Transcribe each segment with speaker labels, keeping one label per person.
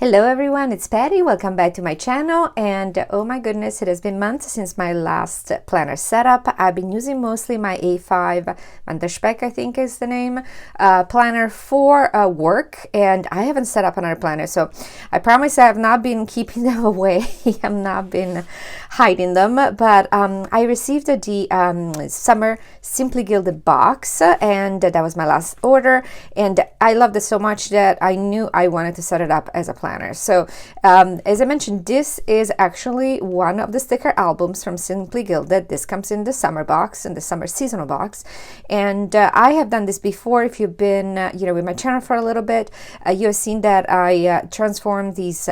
Speaker 1: Hello everyone, it's Patty. Welcome back to my channel. And oh my goodness, it has been months since my last planner setup. I've been using mostly my A5 Vanderspec, I think is the name, planner for work, and I haven't set up another planner. So I promise I have not been keeping them away. I have not been hiding them, but I received the summer Simply Gilded box, and that was my last order, and I loved it so much that I knew I wanted to set it up as a planner. So as I mentioned, this is actually one of the sticker albums from Simply Gilded. This comes in the summer box, in the summer seasonal box, and I have done this before. If you've been with my channel for a little bit, you have seen that I transformed these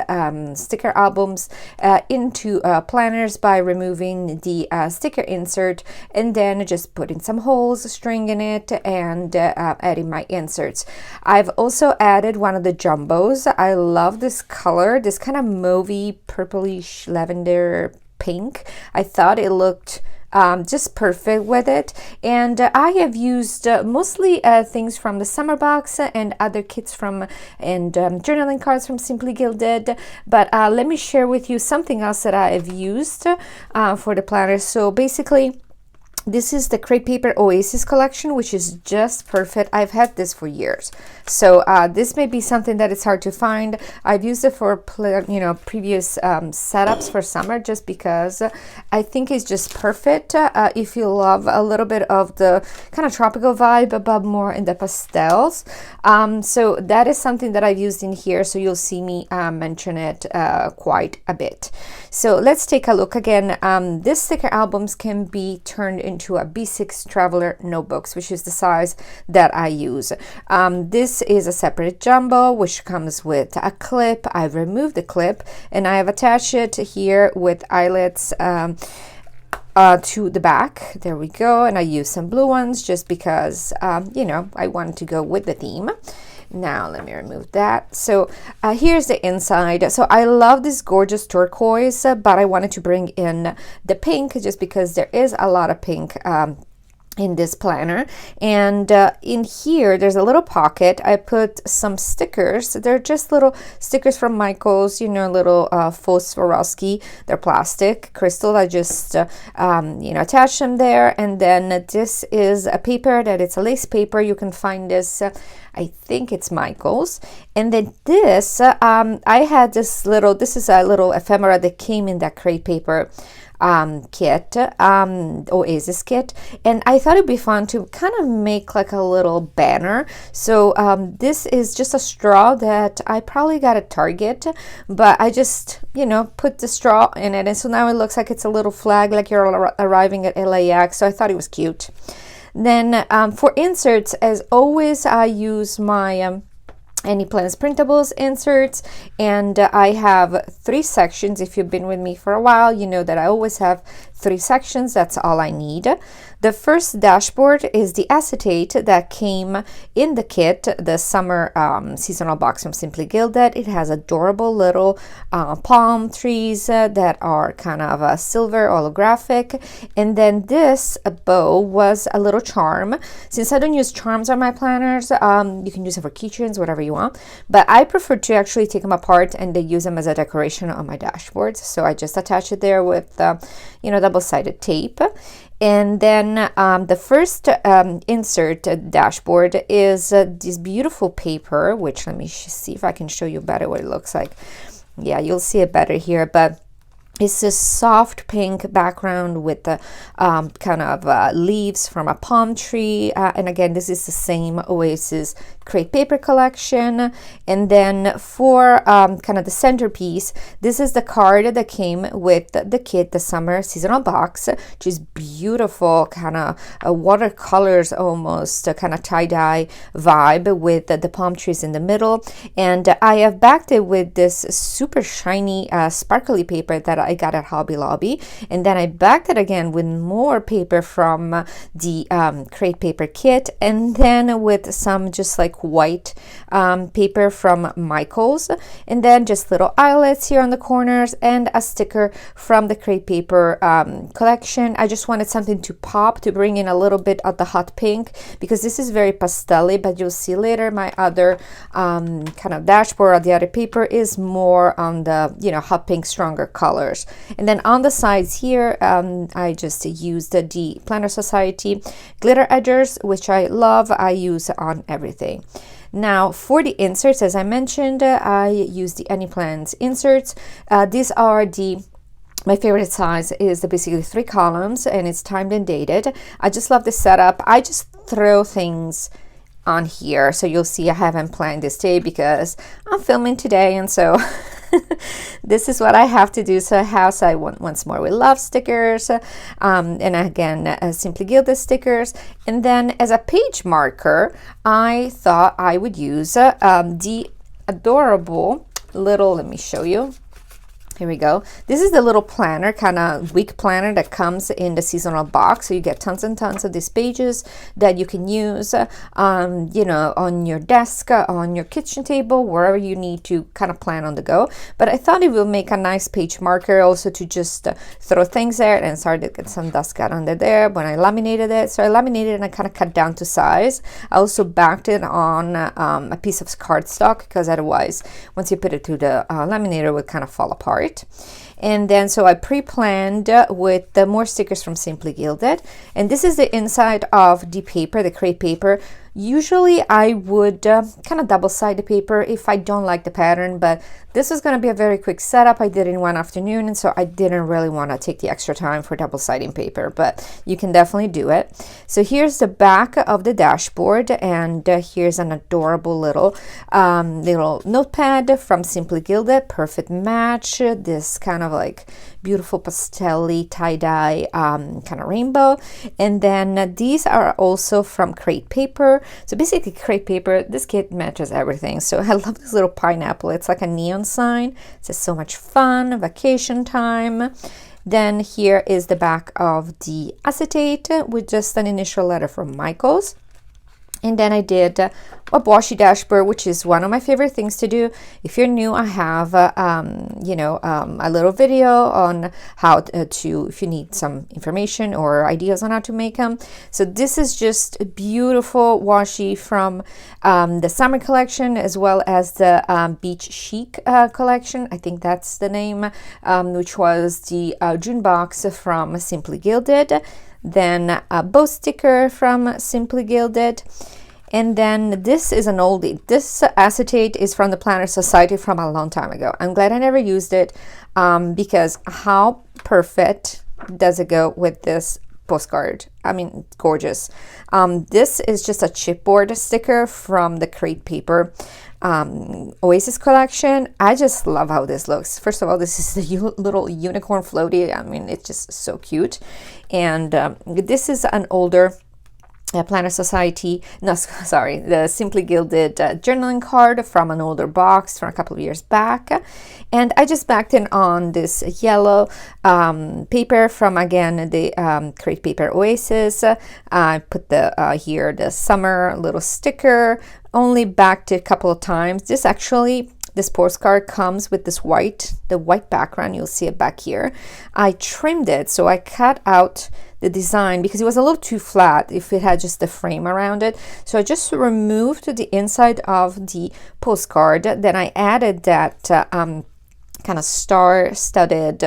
Speaker 1: sticker albums into planners by removing the sticker insert and then just putting some holes, stringing it, and adding my inserts. I've also added one of the jumbos. I love this color, this kind of mauvey purplish lavender pink. I thought it looked just perfect with it, and I have used mostly things from the summer box and other kits from and journaling cards from Simply Gilded, but let me share with you something else that I have used for the planner. So basically, this is the Crepe Paper Oasis collection, which is just perfect. I've had this for years, so this may be something that is hard to find. I've used it for previous setups for summer, just because I think it's just perfect if you love a little bit of the kind of tropical vibe, but more in the pastels. So that is something that I've used in here, so you'll see me mention it quite a bit. So let's take a look again. This sticker albums can be turned into a B6 Traveler notebooks, which is the size that I use. This is a separate jumbo, which comes with a clip. I've removed the clip and I have attached it here with eyelets to the back. There we go. And I use some blue ones just because, I wanted to go with the theme. Now let me remove that. So here's the inside. So I love this gorgeous turquoise, but I wanted to bring in the pink just because there is a lot of pink in this planner. And in here there's a little pocket. I put some stickers. They're just little stickers from Michaels, little faux Swarovski. They're plastic crystal. I just attach them there. And then this is a paper that it's a lace paper. You can find this I think it's Michaels. And then this I had this is a little ephemera that came in that Crepe Paper kit, Oasis kit, and I thought it'd be fun to kind of make like a little banner. So this is just a straw that I probably got at Target, but I just put the straw in it, and so now it looks like it's a little flag, like you're arriving at LAX. So I thought it was cute. Then for inserts, as always, I use my Annieplansprintables inserts, and I have 3 sections. If you've been with me for a while, you know that I always have 3 sections. That's all I need. The first dashboard is the acetate that came in the kit, the summer seasonal box from Simply Gilded. It has adorable little palm trees that are kind of silver holographic. And then this bow was a little charm. Since I don't use charms on my planners, you can use them for keychains, whatever you want. But I prefer to actually take them apart and then use them as a decoration on my dashboards. So I just attach it there with double-sided tape. And then the first insert dashboard is this beautiful paper, which let me see if I can show you better what it looks like. Yeah, you'll see it better here, but it's this soft pink background with the kind of leaves from a palm tree. And again, this is the same Oasis Crepe Paper collection. And then for kind of the centerpiece, this is the card that came with the kit, the summer seasonal box, which is beautiful, kind of watercolors almost, kind of tie-dye vibe with the palm trees in the middle. And I have backed it with this super shiny sparkly paper that I got at Hobby Lobby, and then I backed it again with more paper from the Create Paper kit, and then with some just like white paper from Michaels, and then just little eyelets here on the corners, and a sticker from the Create Paper collection. I just wanted something to pop, to bring in a little bit of the hot pink, because this is very pastel-y, but you'll see later my other kind of dashboard of the other paper is more on the, you know, hot pink, stronger colors. And then on the sides here, I just used the Planner Society glitter edgers, which I love. I use on everything. Now for the inserts, as I mentioned, I use the Annieplans inserts. These are my favorite size is basically 3 columns, and it's timed and dated. I just love the setup. I just throw things on here, so you'll see I haven't planned this day because I'm filming today, and so this is what I have to do. So I have Oncemorewithlove stickers, and again Simply Gilded stickers, and then as a page marker I thought I would use the adorable little, let me show you. Here we go. This is the little planner, kind of week planner that comes in the seasonal box. So you get tons and tons of these pages that you can use, you know, on your desk, on your kitchen table, wherever you need to kind of plan on the go. But I thought it will make a nice page marker also to just throw things there, and started to get some dust got under there when I laminated it. So I laminated and I kind of cut down to size. I also backed it on a piece of cardstock, because otherwise once you put it through the laminator it would kind of fall apart. And then so I pre-planned with the more stickers from Simply Gilded, and this is the inside of the paper, the Create Paper. Usually I would kind of double-side the paper if I don't like the pattern, but this is going to be a very quick setup. I did it in one afternoon, and so I didn't really want to take the extra time for double-siding paper, but you can definitely do it. So here's the back of the dashboard, and here's an adorable little notepad from Simply Gilded, perfect match. This kind of like beautiful pastel-y tie-dye kind of rainbow. And then these are also from Create Paper. So basically Create Paper, this kit matches everything. So I love this little pineapple. It's like a neon sign. It says so much fun, vacation time. Then here is the back of the acetate with just an initial letter from Michaels. And then I did a washi dashboard, which is one of my favorite things to do. If you're new, I have, you know, a little video on how to, if you need some information or ideas on how to make them. So this is just a beautiful washi from the summer collection, as well as the beach chic collection. I think that's the name, which was the June box from Simply Gilded. Then a bow sticker from Simply Gilded. And then this is an oldie. This acetate is from the Planner Society from a long time ago. I'm glad I never used it because how perfect does it go with this postcard? I mean, gorgeous. This is just a chipboard sticker from the Create Paper Oasis collection. I just love how this looks. First of all, this is the little unicorn floaty. I mean, it's just so cute. And this is an older Planner Society, no, sorry, the Simply Gilded journaling card from an older box from a couple of years back. And I just backed in on this yellow paper from, again, the Create Paper Oasis. I put the here the summer little sticker, only backed it a couple of times. This postcard comes with the white background. You'll see it back here. I trimmed it, so I cut out the design because it was a little too flat if it had just the frame around it. So I just removed the inside of the postcard. Then I added that kind of star-studded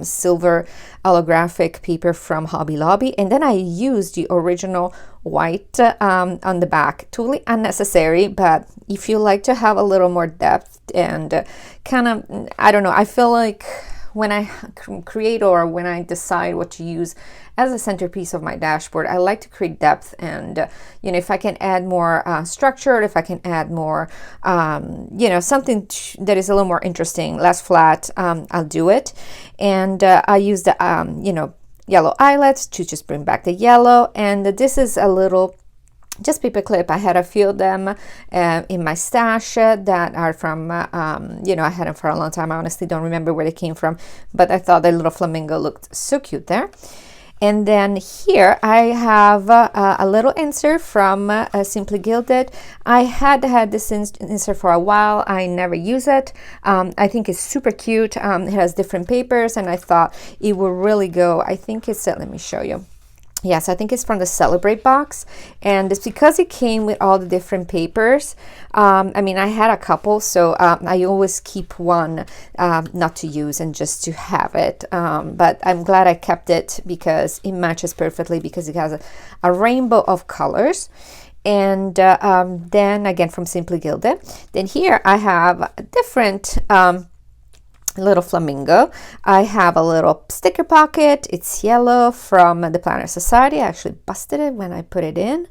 Speaker 1: silver holographic paper from Hobby Lobby, and then I used the original white on the back. Totally unnecessary, but if you like to have a little more depth and kind of, I don't know, I feel like when I create or when I decide what to use as a centerpiece of my dashboard, I like to create depth, and you know, if I can add more structure, if I can add more you know, something that is a little more interesting, less flat, I'll do it. And I use the you know, yellow eyelets to just bring back the yellow, and this is a little just paper clip. I had a few of them in my stash that are from, you know, I had them for a long time. I honestly don't remember where they came from, but I thought the little flamingo looked so cute there. And then here I have a little insert from Simply Gilded. I had this insert for a while. I never use it. I think it's super cute. It has different papers, and I thought it would really go. I think it's, let me show you. Yes, I think it's from the Celebrate box, and it's because it came with all the different papers. I mean, I had a couple, so I always keep one not to use and just to have it. But I'm glad I kept it because it matches perfectly, because it has a rainbow of colors. And then again from Simply Gilded. Then here I have a different little flamingo. I have a little sticker pocket. It's yellow from the Planner Society. I actually busted it when I put it in.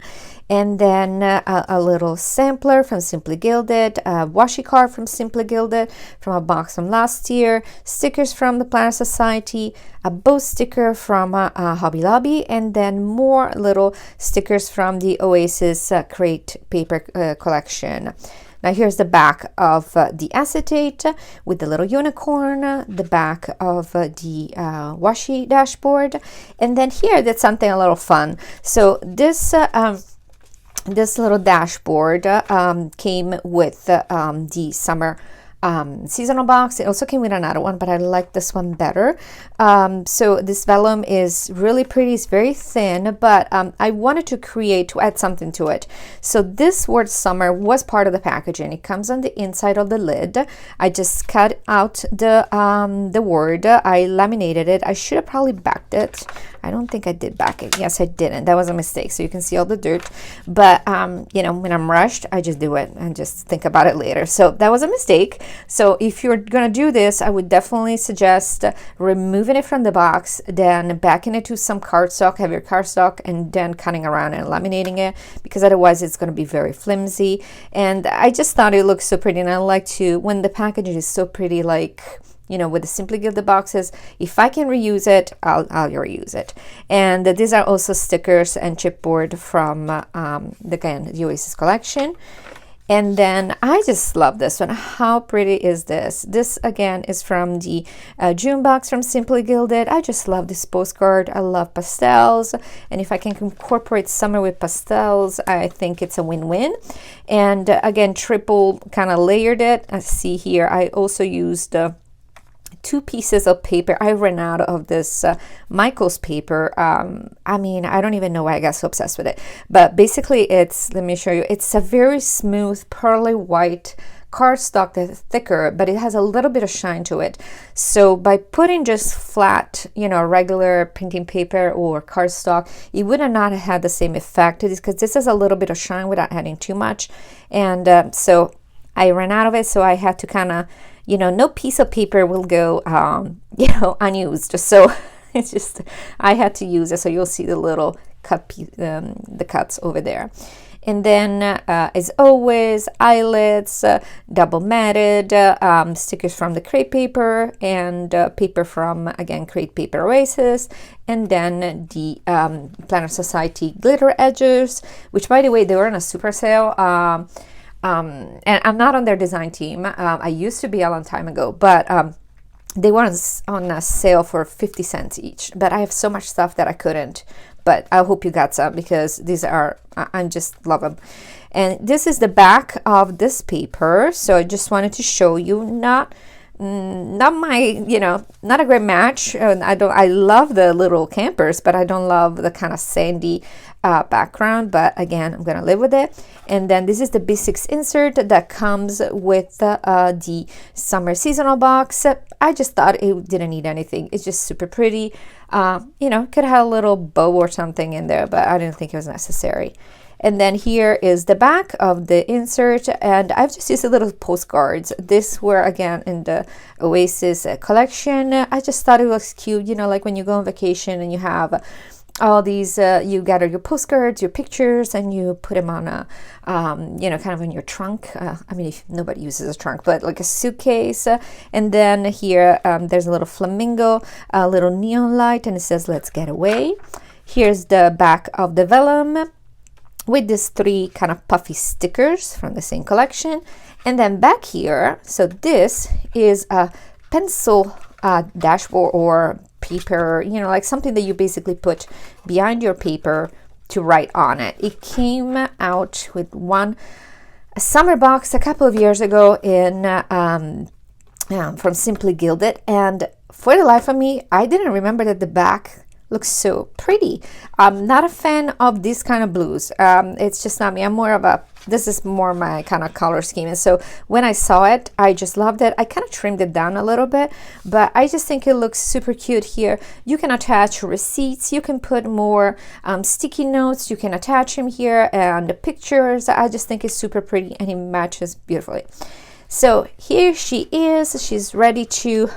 Speaker 1: And then a little sampler from Simply Gilded, a washi card from Simply Gilded from a box from last year, stickers from the Planner Society, a bow sticker from Hobby Lobby, and then more little stickers from the Oasis Crate Paper collection. Now here's the back of the acetate with the little unicorn, the back of the washi dashboard, and then here that's something a little fun. So this this little dashboard came with the summer seasonal box. It also came with another one, but I like this one better. So this vellum is really pretty. It's very thin, but I wanted to add something to it. So this word summer was part of the packaging. It comes on the inside of the lid. I just cut out the word. I laminated it. I should have probably backed it. I don't think I did back it. Yes, I didn't. That was a mistake. So you can see all the dirt. But, you know, when I'm rushed, I just do it and just think about it later. So that was a mistake. So if you're going to do this, I would definitely suggest removing it from the box, then backing it to some cardstock, heavier cardstock, and then cutting around and laminating it, because otherwise it's going to be very flimsy. And I just thought it looked so pretty. And I like to, when the packaging is so pretty, like, you know, with the Simply Gilded boxes, if I can reuse it, I'll reuse it. And these are also stickers and chipboard from the Oasis collection. And then I just love this one. How pretty is this? This again is from the June box from Simply Gilded. I just love this postcard. I love pastels, and if I can incorporate summer with pastels, I think it's a win-win. And again, triple kind of layered it. See here, I also used 2 pieces of paper. I ran out of this Michael's paper. I mean, I don't even know why I got so obsessed with it. But basically it's, let me show you, it's a very smooth pearly white cardstock that's thicker, but it has a little bit of shine to it. So by putting just flat, you know, regular printing paper or cardstock, it would have not had the same effect, because this has a little bit of shine without adding too much. And so I ran out of it, so I had to kind of, you know, no piece of paper will go, you know, unused. So it's just, I had to use it. So you'll see the little the cuts over there. And then, as always, eyelets, double matted, stickers from the Crate Paper, and paper from, again, Crate Paper Oasis, and then the Planner Society glitter edges, which, by the way, they were on a super sale. And I'm not on their design team. I used to be a long time ago, but they were on a sale for 50 cents each. But I have so much stuff that I couldn't. But I hope you got some, because these are, I just love them. And this is the back of this paper. So I just wanted to show you, not my, you know, not a great match. I love the little campers, but I don't love the kind of sandy background. But again, I'm gonna live with it. And then this is the B6 insert that comes with the summer seasonal box. I just thought it didn't need anything. It's just super pretty. You know, could have a little bow or something in there, but I didn't think it was necessary. And then here is the back of the insert, and I've just used the little postcards. This were, again, in the Oasis collection. I just thought it was cute, you know, like when you go on vacation and you have all these, you gather your postcards, your pictures, and you put them on a, you know, kind of in your trunk. I mean, if nobody uses a trunk, but like a suitcase. And then here, there's a little flamingo, a little neon light, and it says, "Let's get away." Here's the back of the vellum, with these 3 kind of puffy stickers from the same collection. And then back here, so this is a pencil dashboard or paper, you know, like something that you basically put behind your paper to write on it. It came out with a summer box a couple of years ago in from Simply Gilded, and for the life of me, I didn't remember that the back looks so pretty. I'm not a fan of this kind of blues. It's just not me. I'm more of a, this is more my kind of color scheme. And so when I saw it, I just loved it. I kind of trimmed it down a little bit, but I just think it looks super cute here. You can attach receipts. You can put more sticky notes. You can attach them here and the pictures. I just think it's super pretty and it matches beautifully. So here she is. She's ready to,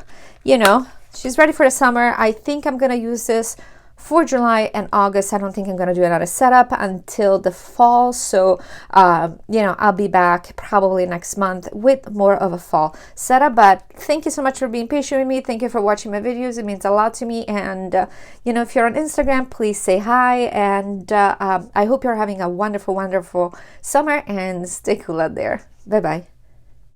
Speaker 1: you know, she's ready for the summer. I think I'm gonna use this for July and August. I don't think I'm gonna do another setup until the fall. So, you know, I'll be back probably next month with more of a fall setup. But thank you so much for being patient with me. Thank you for watching my videos. It means a lot to me. And, you know, if you're on Instagram, please say hi. And I hope you're having a wonderful, wonderful summer and stay cool out there. Bye-bye.